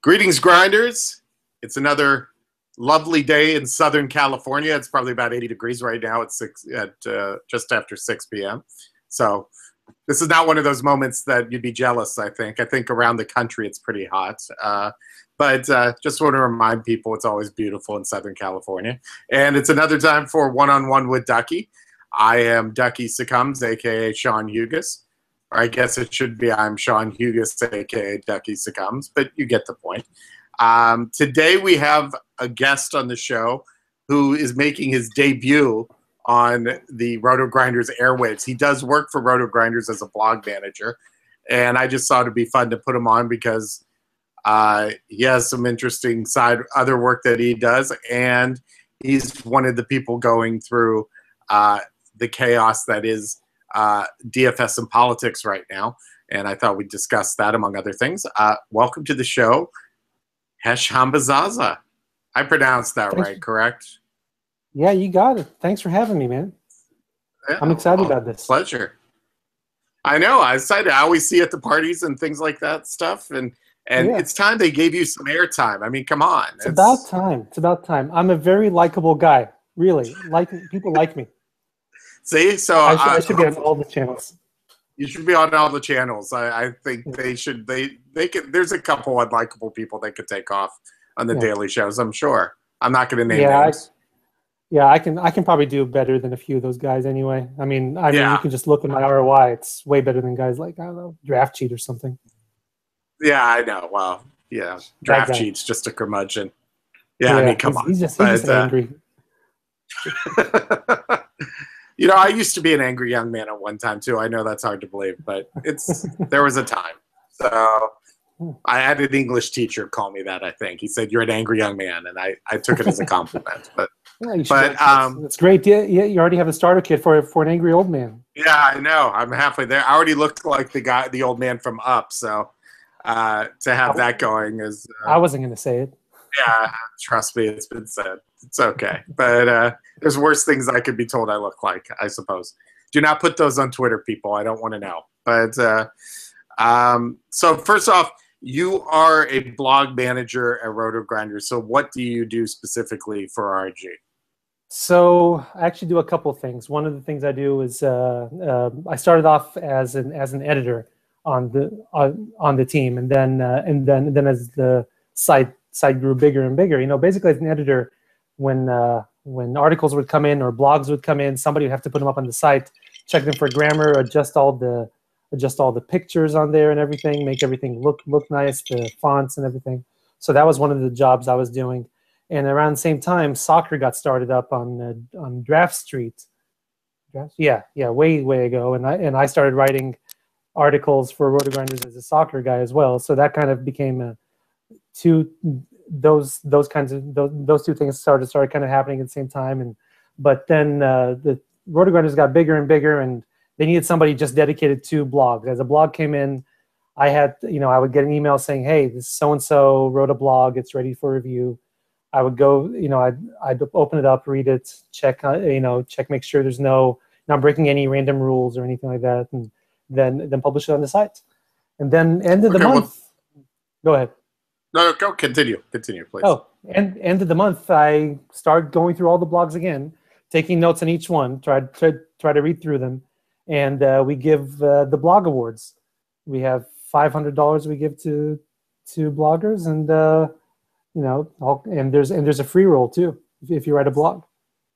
Greetings, grinders. It's another lovely day in Southern California. It's probably about 80 degrees right now at just after 6 p.m. So this is not one of those moments that you'd be jealous, I think. I think around the country it's pretty hot. But just want to remind people it's always beautiful in Southern California. And it's another time for One-on-One with Duckie. I am Duckie Succumbs, a.k.a. Sean Hugas. Or I guess it should be I'm Sean Hugas, a.k.a. Duckie Succumbs, but you get the point. Today we have a guest on the show who is making his debut on the Roto Grinders airwaves. He does work for Roto Grinders as a blog manager, and I just thought it'd be fun to put him on because he has some interesting other work that he does, and he's one of the people going through the chaos that is DFS and politics right now, and I thought we'd discuss that among other things. Welcome to the show, Hesh Hambazaza. I pronounced that right, correct? Yeah, you got it. Thanks for having me, man. Yeah, I'm excited about this. Pleasure. I know. I'm excited. I always see you at the parties and things like that stuff, and yeah. It's time they gave you some airtime. I mean, come on. It's about time. It's about time. I'm a very likable guy. Really, people like me. See, so I should be on all the channels. You should be on all the channels. I think they should. They could. There's a couple unlikable people they could take off on the daily shows. I'm sure. I'm not going to name names. I can probably do better than a few of those guys anyway. I mean, you can just look at my ROI. It's way better than guys like, I don't know, Draft Cheat or something. Yeah, I know. Well, yeah, Draft Cheat's just a curmudgeon. Yeah, I mean, come on. He's just angry. You know, I used to be an angry young man at one time too. I know that's hard to believe, but there was a time. So I had an English teacher call me that. I think he said, "You're an angry young man," and I took it as a compliment. But it's great. You already have a starter kit for an angry old man. Yeah, I know. I'm halfway there. I already looked like the old man from Up. So to have that going is. I wasn't going to say it. Yeah, trust me, it's been said. It's okay. But there's worse things I could be told I look like, I suppose. Do not put those on Twitter, people. I don't want to know. But so first off, you are a blog manager at Roto Grinders. So what do you do specifically for RG? So I actually do a couple of things. One of the things I do is I started off as an editor on the team, and then as the site grew bigger and bigger. You know, basically as an editor, when articles would come in or blogs would come in, somebody would have to put them up on the site, check them for grammar, adjust all the pictures on there and everything, make everything look nice, the fonts and everything. So that was one of the jobs I was doing. And around the same time, soccer got started up on Draft Street. Way ago. And I started writing articles for Roto Grinders as a soccer guy as well. So that kind of became those two things started kind of happening at the same time. But then the Roto Grinders got bigger and bigger, and they needed somebody just dedicated to blogs. As a blog came in, I would get an email saying, "Hey, this so-and-so wrote a blog. It's ready for review." I would go, I'd open it up, read it, check, make sure there's not breaking any random rules or anything like that, and then publish it on the site. And then end of the month, go ahead. No, go continue, please. Oh, and end of the month, I start going through all the blogs again, taking notes on each one, try to read through them, and we give the blog awards. We have $500 we give to bloggers, and and there's a free roll too if you write a blog.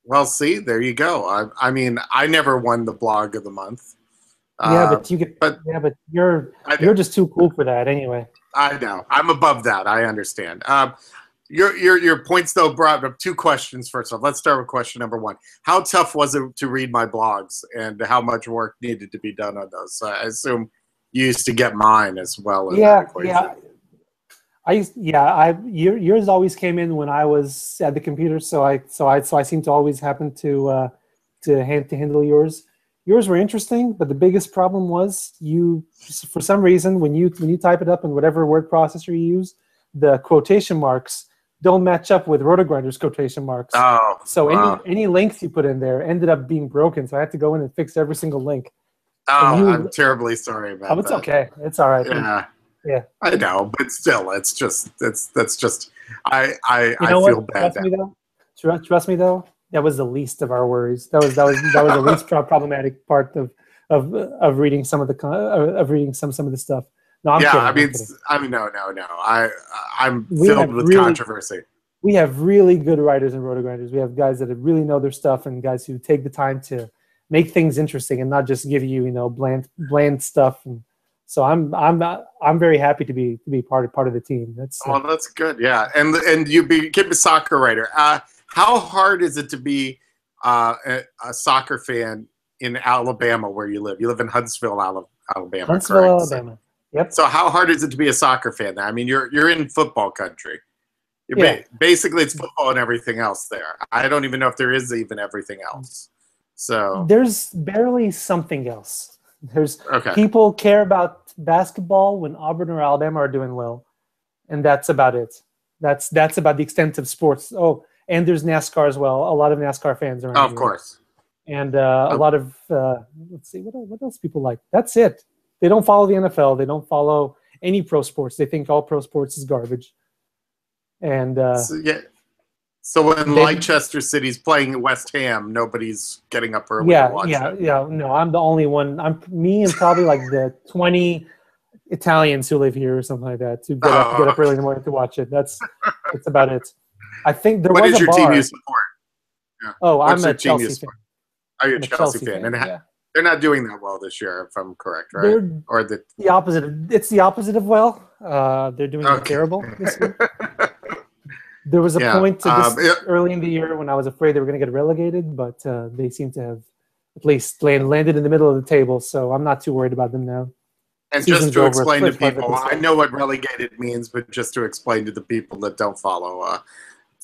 Well, see, there you go. I mean, I never won the blog of the month. But you're just too cool for that anyway. I know. I'm above that. I understand. Your points, though, brought up two questions. First off, let's start with question number one. How tough was it to read my blogs, and how much work needed to be done on those? So I assume you used to get mine as well. Yours always came in when I was at the computer, so I seem to always happen to handle yours. Yours were interesting, but the biggest problem was for some reason, when you type it up in whatever word processor you use, the quotation marks don't match up with Roto Grinders quotation marks. Oh, so any links you put in there ended up being broken. So I had to go in and fix every single link. Oh, I'm terribly sorry about that. It's okay. It's all right. Yeah. Yeah. I know, but still, that's just I You know feel what? bad Trust now. me though. Trust me though. That was the least of our worries. That was the least problematic part of reading some of the of reading some of the stuff. No, I'm Yeah, kidding. I'm kidding. no. I'm We filled have with really controversy. we have really good writers and rotogrinders. We have guys that really know their stuff and guys who take the time to make things interesting and not just give you bland stuff. And so I'm very happy to be part of the team. That's Well, that's good. Yeah, and you became a soccer writer. How hard is it to be a soccer fan in Alabama, where you live? You live in Huntsville, Alabama, Huntsville, correct? Alabama. Yep. So how hard is it to be a soccer fan there? I mean, you're in football country. Yeah. Basically, it's football and everything else there. I don't even know if there is even everything else. So There's barely something else. There's okay, people care about basketball when Auburn or Alabama are doing well, and that's about it. That's about the extent of sports. Oh, and there's NASCAR as well. A lot of NASCAR fans around of here, course. and a lot of let's see what else people like. That's it. They don't follow the NFL. They don't follow any pro sports. They think all pro sports is garbage. And So, yeah. So when they Leicester City's playing West Ham, nobody's getting up early to yeah, watch yeah, it. yeah. No, I'm the only one. I'm me and probably like the 20 Italians who live here or something like that to get up early in the morning to watch it. That's about it. I think there What was is a your team bar. you support? Yeah. Oh, What's I'm your a team you Chelsea fan. support? Are you a I'm a Chelsea Chelsea fan? fan. And Yeah, they're not doing that well this year, if I'm correct, right? they're Or the the opposite. It's the opposite of well. They're doing okay. terrible this year. There was a Yeah. point to this early in the year when I was afraid they were going to get relegated, but they seem to have at least landed in the middle of the table. So I'm not too worried about them now. And Season's just to over explain to as far as they're people, I concerned. know what relegated means, but just to explain to the people that don't follow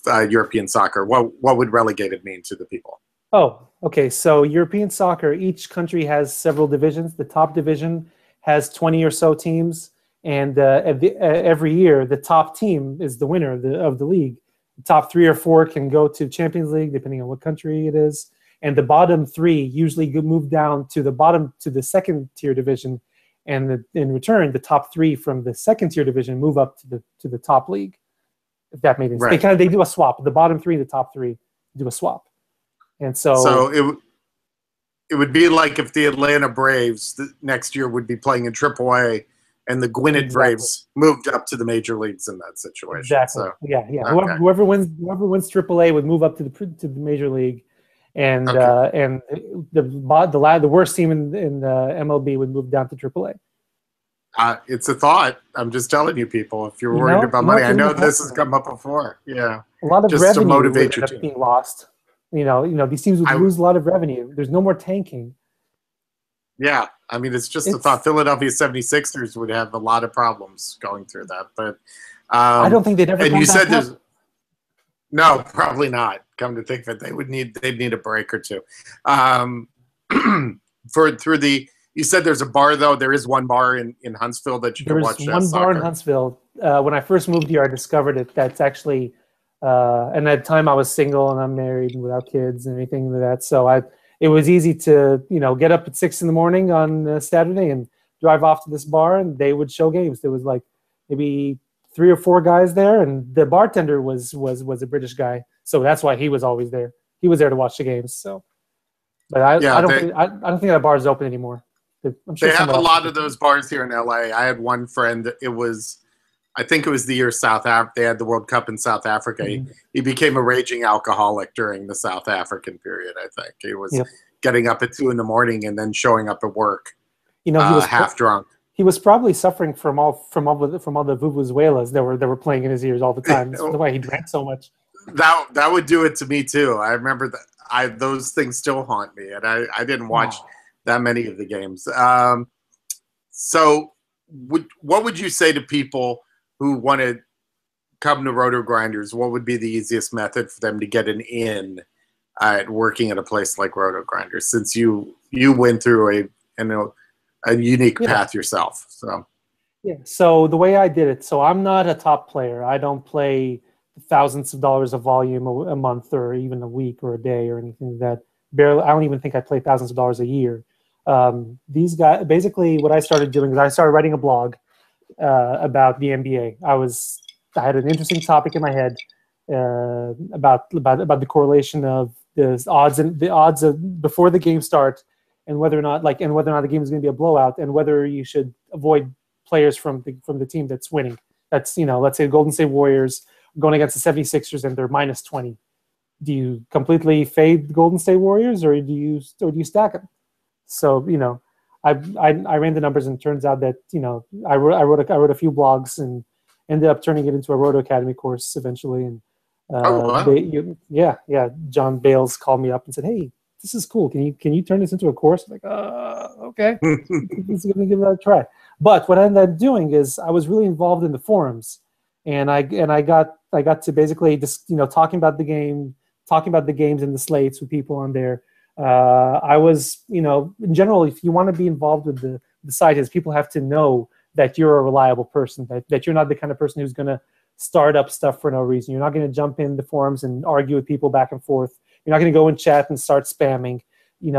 European soccer, what would relegated mean to the people? Oh, okay. So European soccer, each country has several divisions. The top division has 20 or so teams, and every year the top team is the winner of the league. The top 3 or 4 can go to Champions League, depending on what country it is, and the bottom 3 usually move down to the second tier division, and in return, the top 3 from the second tier division move up to the top league. If that made sense, Right. they do a swap. The bottom 3 and the top 3 do a swap. And So it would be like if the Atlanta Braves next year would be playing in AAA, and the Gwinnett exactly. Braves moved up to the major leagues in that situation. Exactly. So, yeah. okay. Whoever wins AAA would move up to the major league, and and the worst team in the MLB would move down to AAA. It's a thought. I'm just telling you, people. If you're worried about money, I know this has come up before. Yeah, a lot of just revenue to motivate would your end up team. being lost. These teams would lose a lot of revenue. There's no more tanking. Yeah, I mean, it's just a thought. Philadelphia 76ers would have a lot of problems going through that, but I don't think they'd ever. And come you back said up. there's no, probably not. Come to think of it, they'd need a break or two. You said there's a bar though. There is one bar in Huntsville that you can watch. There's one bar in Huntsville. When I first moved here, I discovered it. That's actually, and at the time I was single and I'm married and without kids and anything like that. So it was easy to get up at 6 a.m. on Saturday and drive off to this bar, and they would show games. There was like maybe 3 or 4 guys there, and the bartender was a British guy, so that's why he was always there. He was there to watch the games. So, but I don't think that bar is open anymore. I'm sure they have a lot of those bars here in LA. I had one friend. I think it was the year they had the World Cup in South Africa. Mm-hmm. He became a raging alcoholic during the South African period. I think he was getting up at 2 a.m. and then showing up at work. He was half drunk. He was probably suffering from all the vuvuzelas that were playing in his ears all the time. That's why he drank so much. That would do it to me too. I remember that. Those things still haunt me, and I didn't watch that many of the games. So, what would you say to people who want to come to Roto Grinders? What would be the easiest method for them to get an in at working at a place like Roto Grinders? Since you went through a unique path yourself. So the way I did it, so I'm not a top player. I don't play thousands of dollars of volume a month or even a week or a day or anything like that. Barely. I don't even think I play thousands of dollars a year. These guys, basically what I started doing is I started writing a blog, about the NBA. I had an interesting topic in my head about the correlation of the odds of before the game start, and whether or not the game is going to be a blowout, and whether you should avoid players from the team that's winning. That's, let's say Golden State Warriors going against the 76ers and they're minus 20. Do you completely fade the Golden State Warriors, or do you stack them? So I ran the numbers, and it turns out that I wrote a few blogs and ended up turning it into a Roto Academy course eventually. And wow. John Bales called me up and said, "Hey, this is cool. Can you turn this into a course?" I'm like, okay, let's give it a try. But what I ended up doing is I was really involved in the forums, and I got to basically just talking about the game, talking about the games and the slates with people on there. I was, in general, if you want to be involved with the site, is people have to know that you're a reliable person, that you're not the kind of person who's going to start up stuff for no reason. You're not going to jump in the forums and argue with people back and forth. You're not going to go in chat and start spamming. You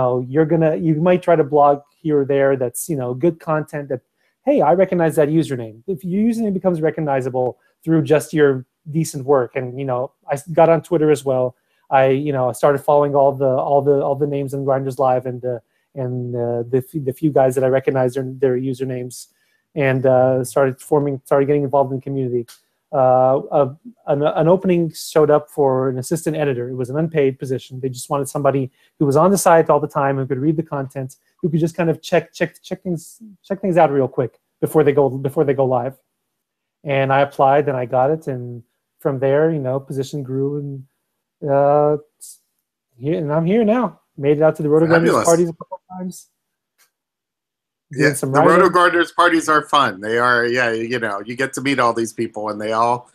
might try to blog here or there that's, good content that, hey, I recognize that username. If your username becomes recognizable through just your decent work, and, I got on Twitter as well. I started following all the names in Grinders Live and the few guys that I recognized their usernames, and started getting involved in the community. An opening showed up for an assistant editor. It was an unpaid position. They just wanted somebody who was on the site all the time, who could read the content, who could just kind of check things out real quick before they go live. And I applied, and I got it, and from there, position grew, and I'm here now. Made it out to the Roto Gardeners parties a couple of times. Yeah, the Roto Gardeners parties are fun. They are, you get to meet all these people, and they all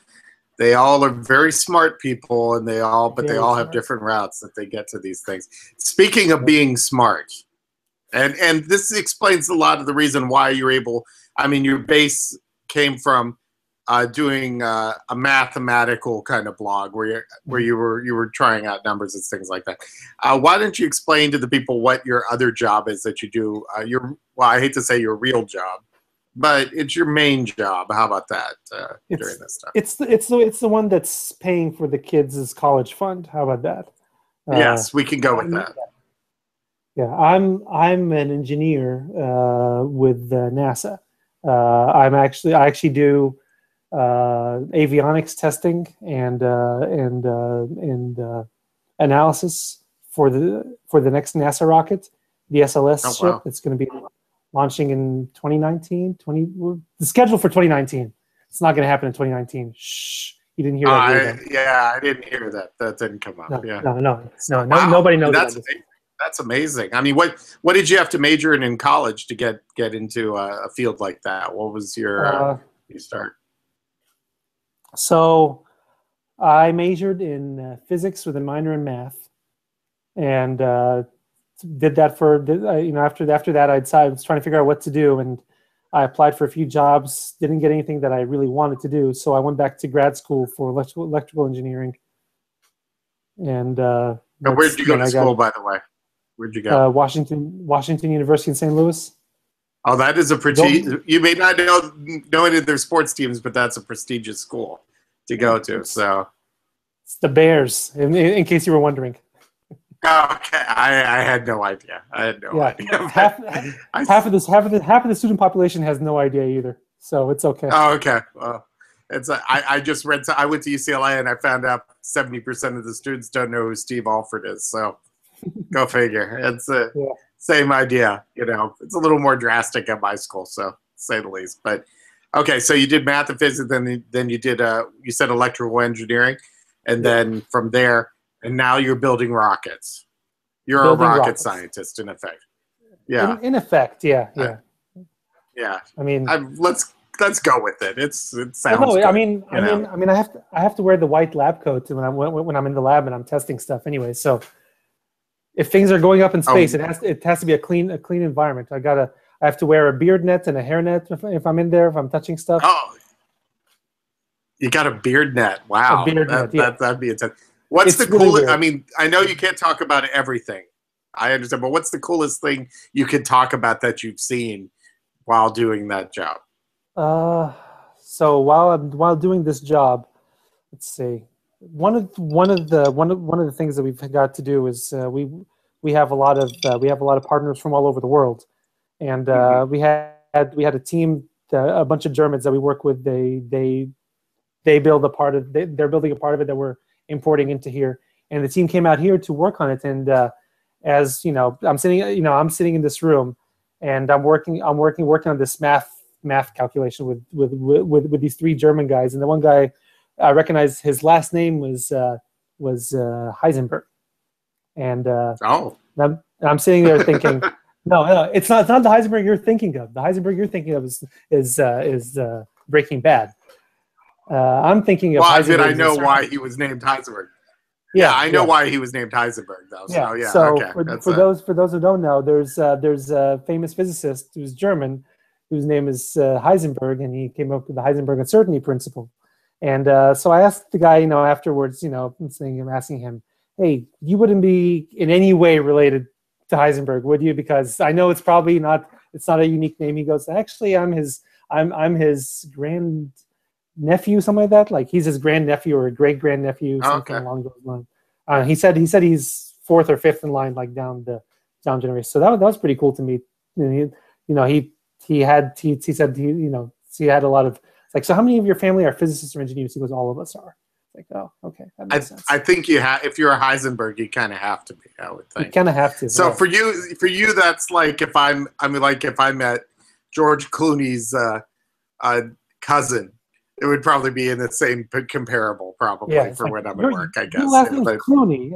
are very smart people, and they all have different routes that they get to these things. Speaking of being smart, and this explains a lot of the reason why you're able. I mean, your base came from doing a mathematical kind of blog where you were trying out numbers and things like that. Why don't you explain to the people what your other job is that you do? I hate to say your real job, but it's your main job. How about that during this time? It's the one that's paying for the kids' college fund. How about that? Yes, we can go with that. Yeah, I'm an engineer with NASA. I actually do avionics testing and analysis for the next NASA rocket, the SLS ship. It's going to be launching in 2019. The schedule for 2019. It's not going to happen in 2019. Shh, you didn't hear that. Yeah, I didn't hear that. That didn't come up. No, nobody knows that. That's amazing. I mean, what did you have to major in college to get into a field like that? What was your start? So I majored in physics with a minor in math, and did that after that I was trying to figure out what to do, and I applied for a few jobs, didn't get anything that I really wanted to do, so I went back to grad school for electrical engineering. And where did you go to school, by the way? Where'd you go? Washington University in St. Louis. Oh, that is a prestigious. You may not know any of their sports teams, but that's a prestigious school to go to. So it's the Bears, in case you were wondering. Okay, I had no idea. Idea. Half of the student population has no idea either. So it's okay. Oh, okay. Well, I just read. I went to UCLA and I found out 70% of the students don't know who Steve Alford is. So go figure. It's same idea. It's a little more drastic at my school, so to say the least. But okay, so you did math and physics, then you did you said electrical engineering, and then from there, and now you're building rockets. You're a rocket scientist, in effect. Yeah. In effect, yeah. Yeah. I mean, let's go with it. It sounds. Good, I have to wear the white lab coat when I'm in the lab and I'm testing stuff anyway. So if things are going up in space, it has to be a clean environment. I have to wear a beard net and a hair net if I'm in there, if I'm touching stuff. Oh, you got a beard net. Wow. A beard net, yeah. That'd be intense. What's the coolest? Really, I mean, I know you can't talk about everything. I understand, but what's the coolest thing you can talk about that you've seen while doing that job? So while doing this job, let's see. One of the things that we've got to do is we have a lot of partners from all over the world, and we had a team, a bunch of Germans that we work with. They build a part of they're building a part of it that we're importing into here, and the team came out here to work on it. And as you know, I'm sitting in this room, and I'm working on this math calculation with these three German guys, and the one guy, I recognized his last name was Heisenberg, and I'm sitting there thinking, no, it's not the Heisenberg you're thinking of. The Heisenberg you're thinking of is Breaking Bad. I'm thinking of. Well, Heisenberg did I know why he was named Heisenberg? Yeah, I know why he was named Heisenberg, though. So, yeah. So okay. for those who don't know, there's a famous physicist who's German, whose name is Heisenberg, and he came up with the Heisenberg uncertainty principle. And so I asked the guy, afterwards, I'm asking him, hey, you wouldn't be in any way related to Heisenberg, would you? Because I know it's probably not. It's not a unique name. He goes, actually, I'm his grand nephew, something like that. Like he's his grandnephew or a great grandnephew, something along those lines. He said he's fourth or fifth in line, like down generation. So that was pretty cool to me. He said he had a lot of. It's like, so how many of your family are physicists or engineers? He goes, all of us are. It's like, oh, okay, that makes sense. I think if you're a Heisenberg, you kind of have to be. I would think you kind of have to. So for you, that's like if I met George Clooney's cousin. It would probably be in the same comparable, probably, for when I'm at work, I guess. Your last name's Clooney.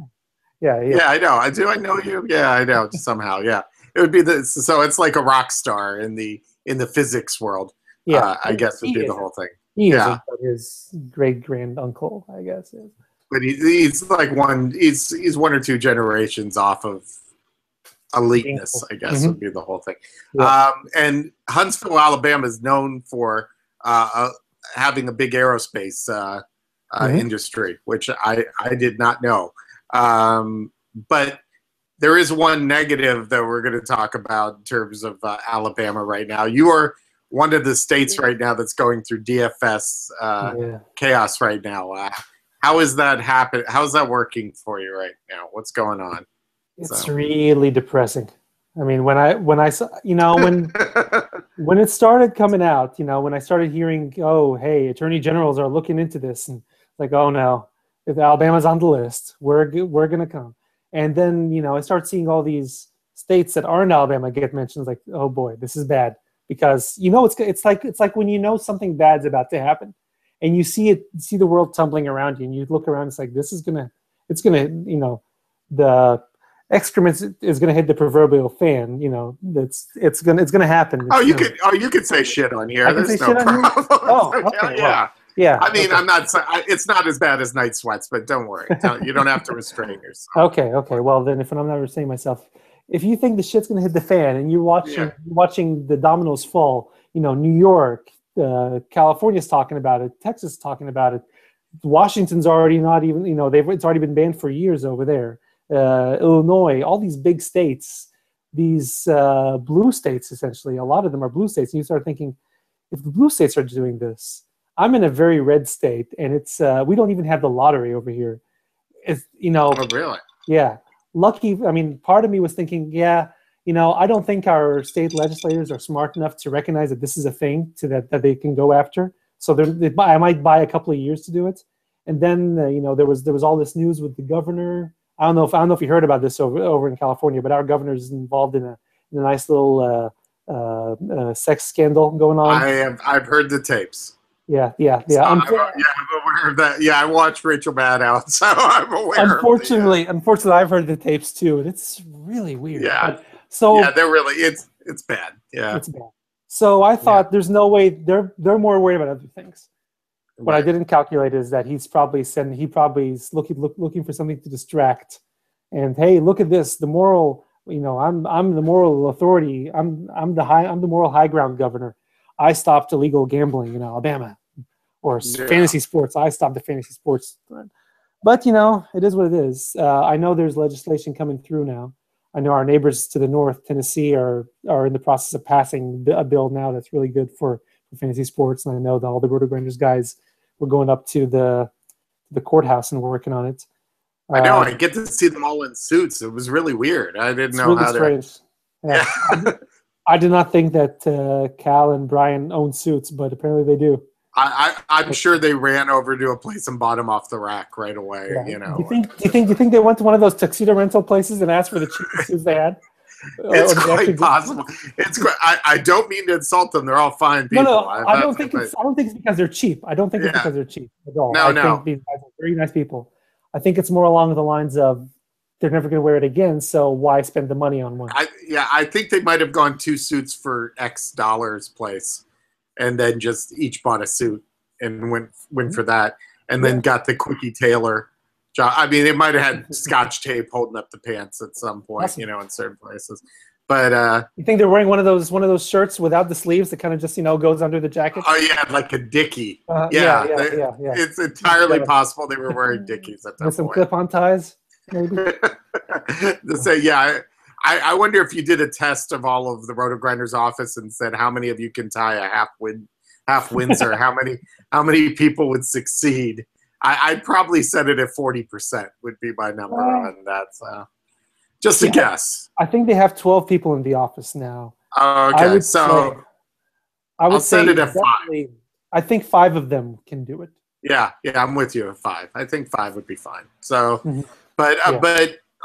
Yeah, I know. Do I know you? Yeah, I know. Somehow, yeah. It would be so it's like a rock star in the physics world. Yeah, I guess would be the whole thing. He is his great grand uncle, I guess. But he's like he's one or two generations off of eliteness, I guess would be the whole thing. Yeah. And Huntsville, Alabama is known for having a big aerospace industry, which I did not know. But there is one negative that we're going to talk about in terms of Alabama right now. You are one of the states right now that's going through DFS chaos right now. How is that happen? How's that working for you right now? What's going on? It's really depressing. I mean, when I saw, when it started coming out, when I started hearing, oh, hey, attorney generals are looking into this, and like, oh no, if Alabama's on the list, we're gonna come. And then I start seeing all these states that aren't Alabama get mentioned. Like, oh boy, this is bad, because it's like when something bad's about to happen, and you see the world tumbling around you, and you look around, it's like it's gonna the excrement is going to hit the proverbial fan. It's going to happen. You could say shit on here. There's no problem. Oh, okay. Yeah. I mean, I'm not. It's not as bad as night sweats, but don't worry. You don't have to restrain yourself. Okay. Well, then, if I'm not restraining myself, if you think the shit's going to hit the fan and you're watching the dominoes fall, New York, California's talking about it, Texas is talking about it, Washington's already not even. It's already been banned for years over there. Illinois, all these big states, these blue states, essentially, a lot of them are blue states. And you start thinking, if the blue states are doing this, I'm in a very red state, and it's we don't even have the lottery over here. It's Oh, really? Yeah. Lucky. I mean, part of me was thinking, I don't think our state legislators are smart enough to recognize that this is a thing that they can go after. So I might buy a couple of years to do it. And then there was all this news with the governor. I don't know if you heard about this over in California, but our governor is involved in a nice little sex scandal going on. I've heard the tapes. Yeah. I'm aware of that. Yeah, I watched Rachel Maddow, so I'm aware. Unfortunately, I've heard the tapes too, and it's really weird. Yeah. They're really it's bad. Yeah, it's bad. So I thought there's no way they're more worried about other things. What I didn't calculate is that he's probably looking for something to distract. And hey, look at this. The moral, I'm the moral authority. I'm the moral high ground governor. I stopped illegal gambling in Alabama, or fantasy sports. I stopped the fantasy sports. But it is what it is. I know there's legislation coming through now. I know our neighbors to the north, Tennessee, are in the process of passing a bill now that's really good for for fantasy sports, and I know that all the Roto-Grinders guys were going up to the courthouse and working on it. I know. I get to see them all in suits. It was really weird. I didn't know really how strange. to. Yeah. I did not think that Cal and Brian own suits, but apparently they do. I'm sure they ran over to a place and bought them off the rack right away. Yeah. You know. Do you think they went to one of those tuxedo rental places and asked for the cheapest suits they had? It's quite possible. I don't mean to insult them. They're all fine people. No, I don't think it's because they're cheap. I don't think it's because they're cheap at all. I think these guys are very nice people. I think it's more along the lines of they're never going to wear it again, so why spend the money on one? I think they might have gone 2 suits for X dollars place, and then just each bought a suit and went for that, and then got the Quickie Taylor job. I mean, they might have had Scotch tape holding up the pants at some point, awesome. You know, in certain places. But you think they're wearing one of those shirts without the sleeves that kind of just goes under the jacket? Oh yeah, like a Dickie. Yeah. It's entirely possible they were wearing Dickies at that with some point. clip-on ties, maybe. To say, yeah, I wonder if you did a test of all of the Roto-Grinders office and said how many of you can tie a half Windsor, how many people would succeed. I'd probably set it at 40% would be my number on that. So. Just a guess. I think they have 12 people in the office now. Okay, I would say set it at 5. I think 5 of them can do it. Yeah, I'm with you at 5. I think 5 would be fine. So, but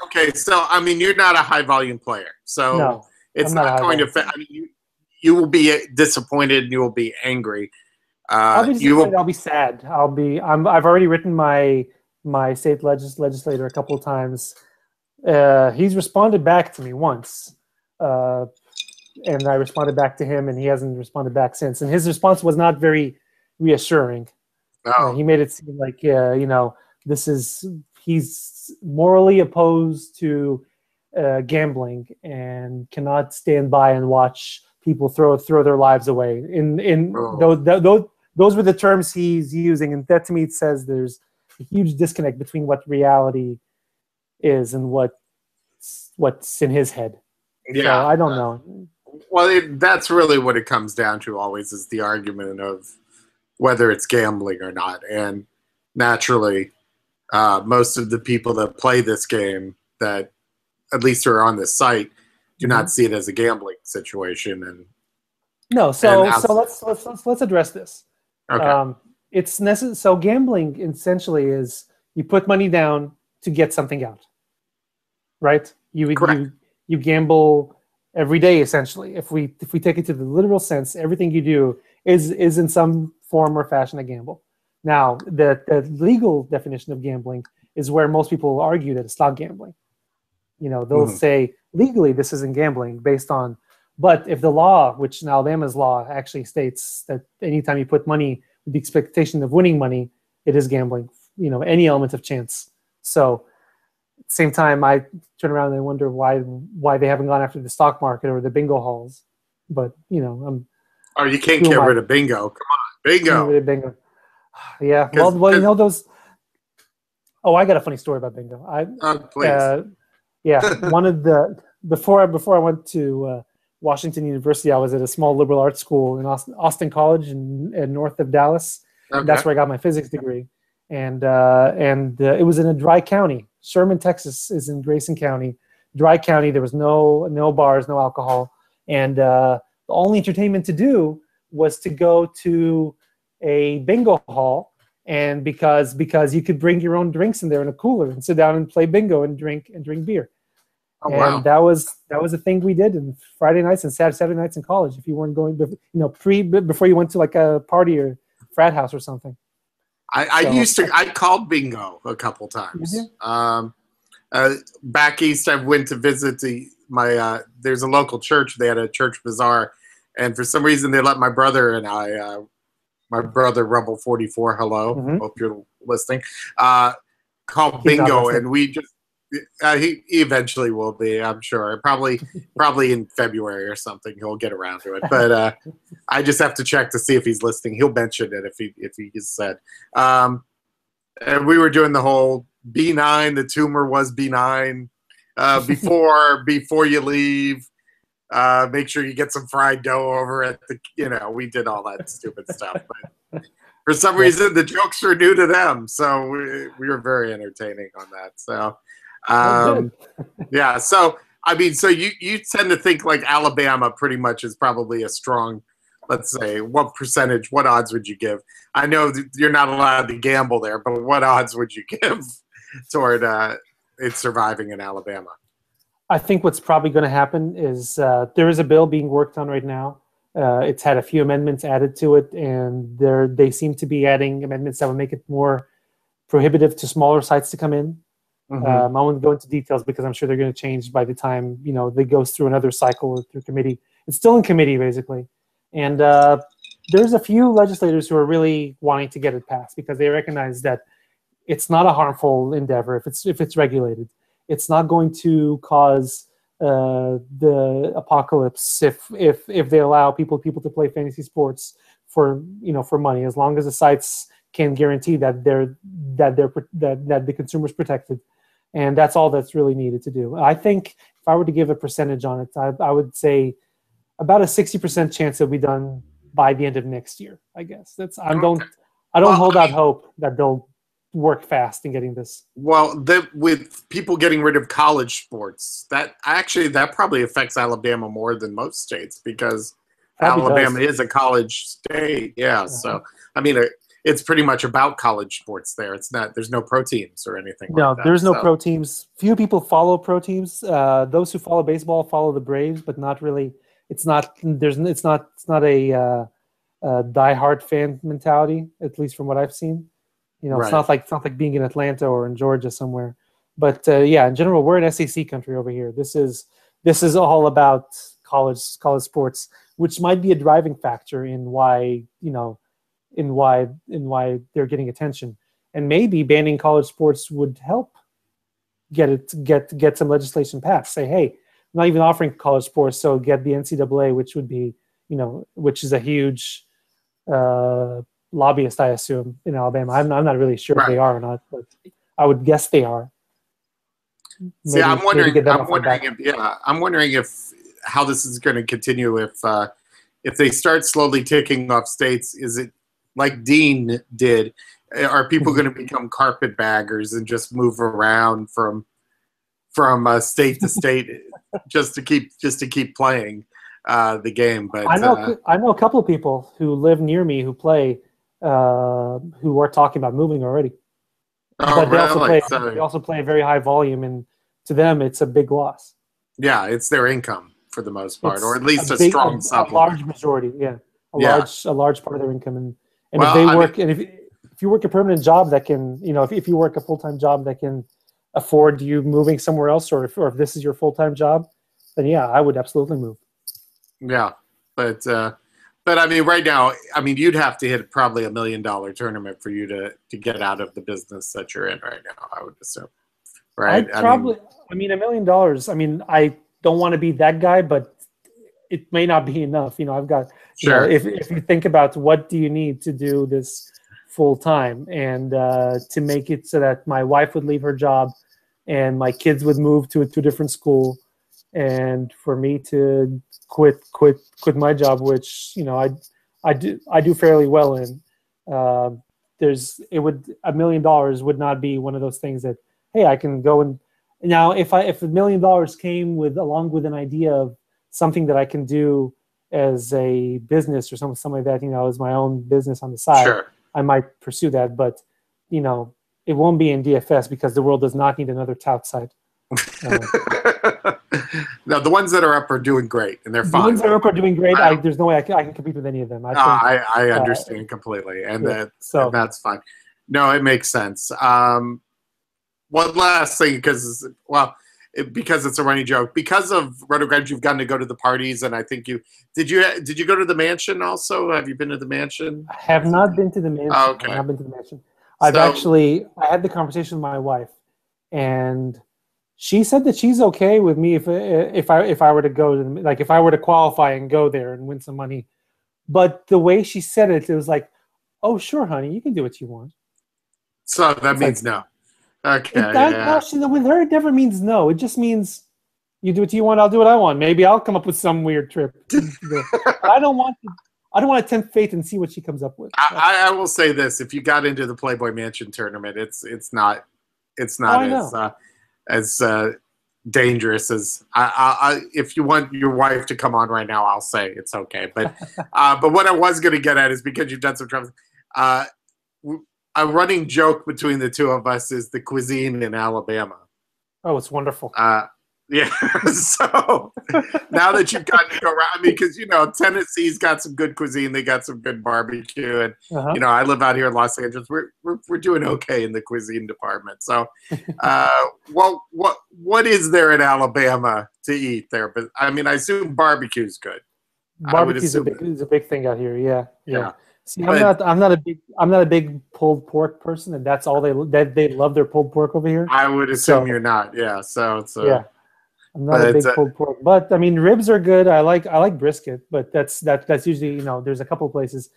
okay. So, I mean, you're not a high volume player, so no, it's not going to. I mean, you will be disappointed and you will be angry. I'll be disappointed. I'll be sad. I've already written my state legislator a couple of times. He's responded back to me once, and I responded back to him, and he hasn't responded back since. And his response was not very reassuring. He made it seem like, he's morally opposed to gambling and cannot stand by and watch people throw their lives away. Those were the terms he's using, and that to me it says there's a huge disconnect between what reality is and what's in his head. Yeah, so I don't know. Well, that's really what it comes down to always, is the argument of whether it's gambling or not. And naturally, most of the people that play this game, that at least are on this site, do not see it as a gambling situation. And no, so let's address this. Okay. It's necessary. So gambling essentially is you put money down to get something out, right? You gamble every day essentially. If we take it to the literal sense, everything you do is in some form or fashion a gamble. Now, the legal definition of gambling is where most people argue that it's not gambling. They'll say legally this isn't gambling based on, but if the law, which in Alabama's law actually states that anytime you put money with the expectation of winning money, it is gambling. Any element of chance. So at the same time, I turn around and I wonder why they haven't gone after the stock market or the bingo halls. But you can't get rid of bingo. Come on, bingo. Get rid of bingo. Yeah. Well, those. Oh, I got a funny story about bingo. Please. One of the before I went to Washington University, I was at a small liberal arts school in Austin College in north of Dallas. Okay. That's where I got my physics degree, and it was in a dry county. Sherman, Texas, is in Grayson County. Dry county. There was no bars, no alcohol, and the only entertainment to do was to go to a bingo hall, and because you could bring your own drinks in there in a cooler and sit down and play bingo and drink beer. Oh, wow. And that was a thing we did in Friday nights and Saturday nights in college. If you weren't going, before you went to like a party or frat house or something. I called bingo a couple times. Back east, I went to visit there's a local church. They had a church bazaar, and for some reason they let my brother and I, my brother Rebel 44, hello, hope you're listening, called bingo, and we just. He eventually will be, I'm sure. Probably in February or something, he'll get around to it. But I just have to check to see if he's listening. He'll mention it if he said. And we were doing the whole B9. The tumor was B9 before you leave. Make sure you get some fried dough over at the, we did all that stupid stuff. But for some reason, the jokes were new to them. So we were very entertaining on that. So, yeah. So, so you tend to think like Alabama pretty much is probably a strong, let's say, what odds would you give? I know you're not allowed to gamble there, but what odds would you give toward it surviving in Alabama? I think what's probably going to happen is there is a bill being worked on right now. It's had a few amendments added to it, and they seem to be adding amendments that would make it more prohibitive to smaller sites to come in. Mm-hmm. I won't go into details because I'm sure they're going to change by the time it goes through another cycle through committee. It's still in committee basically, and there's a few legislators who are really wanting to get it passed because they recognize that it's not a harmful endeavor if it's regulated. It's not going to cause the apocalypse if they allow people to play fantasy sports for money, as long as the sites can guarantee that the consumer's protected, and that's all that's really needed to do. I think if I were to give a percentage on it, I would say about a 60% chance it'll be done by the end of next year. I guess I don't hold out hope that they'll work fast in getting this. Well, with people getting rid of college sports, that probably affects Alabama more than most states because Alabama is a college state. Yeah, so it's pretty much about college sports there. It's not. There's no pro teams or anything. No, like that, there's no pro teams. Few people follow pro teams. Those who follow baseball follow the Braves, but not really. It's not. It's not a diehard fan mentality, at least from what I've seen. It's not like being in Atlanta or in Georgia somewhere. But in general, we're an SEC country over here. This is all about college sports, which might be a driving factor in why they're getting attention. And maybe banning college sports would help get some legislation passed. Say, hey, I'm not even offering college sports, so get the NCAA, which would be, which is a huge lobbyist, I assume, in Alabama. I'm not really sure if they are or not, but I would guess they are. See, I'm wondering if how this is going to continue if they start slowly ticking off states. Is it like Dean did? Are people going to become carpetbaggers and just move around from state to state just to keep playing the game? But I know a couple of people who live near me who play. Who are talking about moving already. Oh, but they also play a very high volume, and to them, it's a big loss. Yeah, it's their income for the most part, or at least a strong supplement. A large majority, a large part of their income. And if they work, and if you work a permanent job that can, if you work a full-time job that can afford you moving somewhere else, or if this is your full-time job, then I would absolutely move. Yeah, but right now, you'd have to hit probably $1 million tournament for you to get out of the business that you're in right now, I would assume. Right? $1 million. I don't want to be that guy, but it may not be enough. I've got, if you think about what do you need to do this full time and to make it so that my wife would leave her job and my kids would move to a different school, and for me to quit my job, which I do fairly well in. $1 million would not be one of those things that, hey, I can go and now if $1 million came along with an idea of something that I can do as a business or something like that, as my own business on the side, I might pursue that. But it won't be in DFS because the world does not need another tout site. No, the ones that are up are doing great, and they're fine. The ones that are up are doing great. There's no way I can compete with any of them. I understand completely, and that's fine. No, it makes sense. One last thing, because it's a running joke. Because of RotoGrinders, you've gotten to go to the parties, and I think did you go to the mansion also? Have you been to the mansion? I have not been to the mansion. Oh, okay. I have been to the mansion. I had the conversation with my wife, and she said that she's okay with me if I were to go to if I were to qualify and go there and win some money. But the way she said it, it was like, "Oh, sure, honey, you can do what you want." So that means no. Okay. With her, it never means no. It just means You do what you want, I'll do what I want. Maybe I'll come up with some weird trip. But I don't want to. I don't want to tempt fate and see what she comes up with. I will say this: if you got into the Playboy Mansion tournament, it's not as dangerous as if you want your wife to come on right now, I'll say it's okay. But what I was going to get at is because you've done some travel. A running joke between the two of us is the cuisine in Alabama. Oh, it's wonderful. Yeah. So now that you've gotten to go around, I mean, because Tennessee's got some good cuisine, they got some good barbecue, and I live out here in Los Angeles. We're doing okay in the cuisine department. So, what is there in Alabama to eat there? But I mean, I assume barbecue's good. Barbecue's a big thing out here. Yeah. See, I'm not a big pulled pork person, and that's all they love their pulled pork over here. I would assume you're not. Yeah. So it's yeah. I'm not a big pulled pork, but I mean ribs are good. I like brisket, but that's usually there's a couple of places.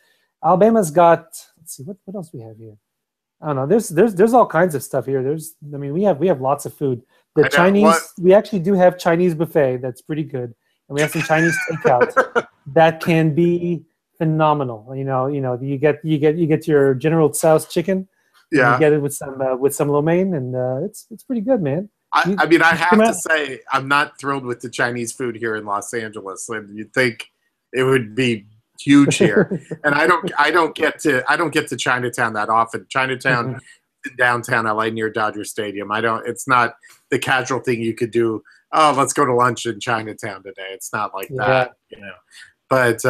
Alabama's got, let's see what else we have here. I don't know. There's all kinds of stuff here. We have lots of food. The Chinese, we actually do have Chinese buffet that's pretty good, and we have some Chinese takeout that can be phenomenal. You get your General Tso's chicken. Yeah. You get it with some lo mein, and it's pretty good, man. I mean, I have to say, I'm not thrilled with the Chinese food here in Los Angeles, and you'd think it would be huge here. And I don't get to Chinatown that often. Chinatown in downtown LA near Dodger Stadium. It's not the casual thing you could do. Oh, let's go to lunch in Chinatown today. It's not like that, But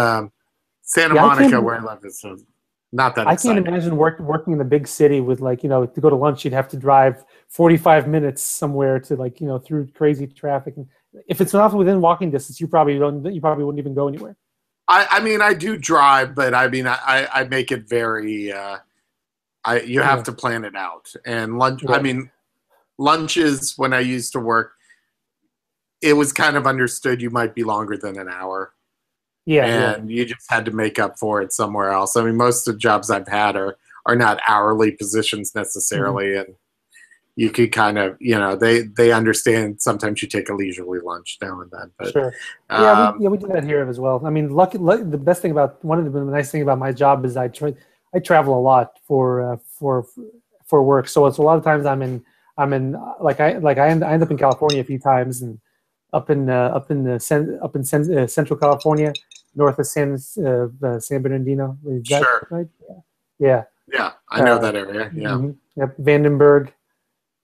Santa Monica, where I live, is not that exciting. I can't imagine working in the big city with to go to lunch, you'd have to drive 45 minutes somewhere to through crazy traffic. And if it's not within walking distance, you probably wouldn't even go anywhere. I mean, I do drive, but I mean, I make it very. You have to plan it out, and lunch. Yeah. I mean, lunches when I used to work, it was kind of understood you might be longer than an hour. Yeah, and you just had to make up for it somewhere else. I mean, most of the jobs I've had are not hourly positions necessarily, and you could kind of, they understand sometimes you take a leisurely lunch now and then. But, sure. We do that here as well. I mean, the best thing one of the nice thing about my job is I travel a lot for work. So it's a lot of times I end up in California a few times, and up in Central California, north of San Bernardino. Is that right? Yeah. Yeah, I know that area. Yeah. Yep. Vandenberg,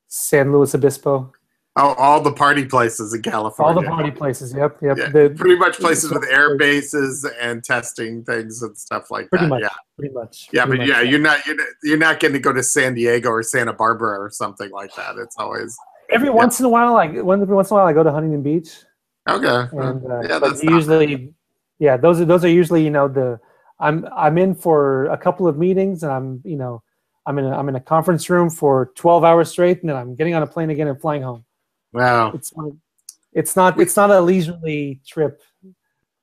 San Luis Obispo. Oh, all the party places in California. All the party places. Yep. Yeah, pretty much places with air bases and testing things and stuff like that. Pretty much. Yeah, but you're not getting to go to San Diego or Santa Barbara or something like that. It's always every once in a while. I go to Huntington Beach. Okay. And that's usually, those are usually I'm in for a couple of meetings, and I'm in a conference room for 12 hours straight, and then I'm getting on a plane again and flying home. Wow. It's not a leisurely trip.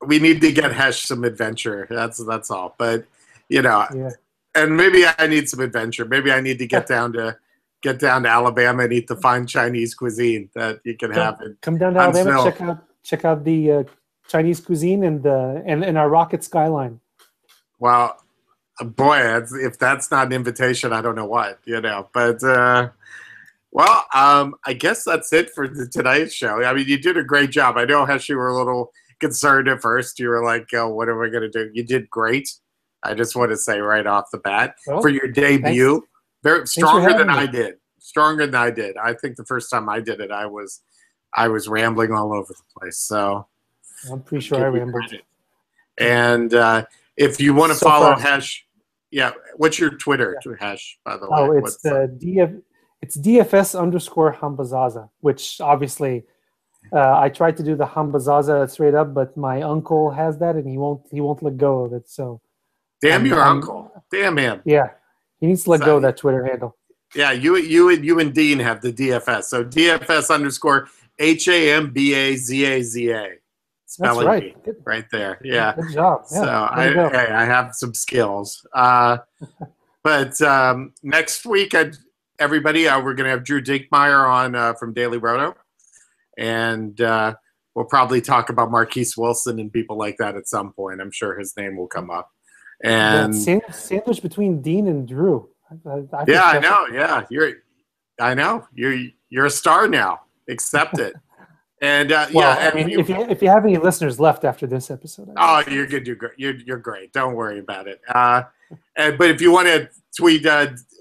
We need to get Hesh some adventure. That's all. But and maybe I need some adventure. Maybe I need to get down to Alabama and eat the fine Chinese cuisine that you can have. Come down to Alabama, check out the Chinese cuisine and our rocket skyline. Well, boy, if that's not an invitation, I don't know what, But, I guess that's it for tonight's show. I mean, you did a great job. I know, Hesh, you were a little concerned at first. You were like, oh, what am I going to do? You did great. I just want to say right off the bat, for your debut, very stronger than I did. Stronger than I did. I think the first time I did it, I was rambling all over the place. So I'm pretty sure I rambled. And if you want to follow Hesh, what's your Twitter to Hesh, by the way? Oh, it's DFS_Hambazaza, which obviously I tried to do the Hambazaza straight up, but my uncle has that, and he won't let go of it. So damn your uncle, damn him. Yeah, he needs to let go of that Twitter handle. Yeah, you and Dean have the DFS. So DFS_HAMBAZAZA. That's right. Right there. Yeah. Good job. Yeah, so I have some skills. But next week, everybody, we're going to have Drew Dinkmeyer on from Daily Roto. and we'll probably talk about Marquise Wilson and people like that at some point. I'm sure his name will come up. And sandwich between Dean and Drew. Yeah, I know. Yeah, I know you're a star now. Accept it. And I mean, if you have any listeners left after this episode, you're good. You're great. Don't worry about it. But if you want to tweet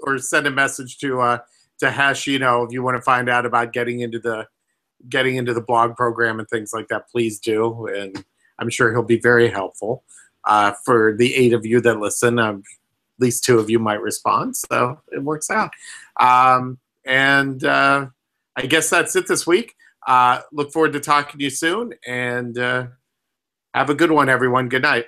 or send a message to Hesh, if you want to find out about getting into the blog program and things like that, please do. And I'm sure he'll be very helpful. For the 8 of you that listen, at least 2 of you might respond, so it works out. And I guess that's it this week. Look forward to talking to you soon, and have a good one, everyone. Good night.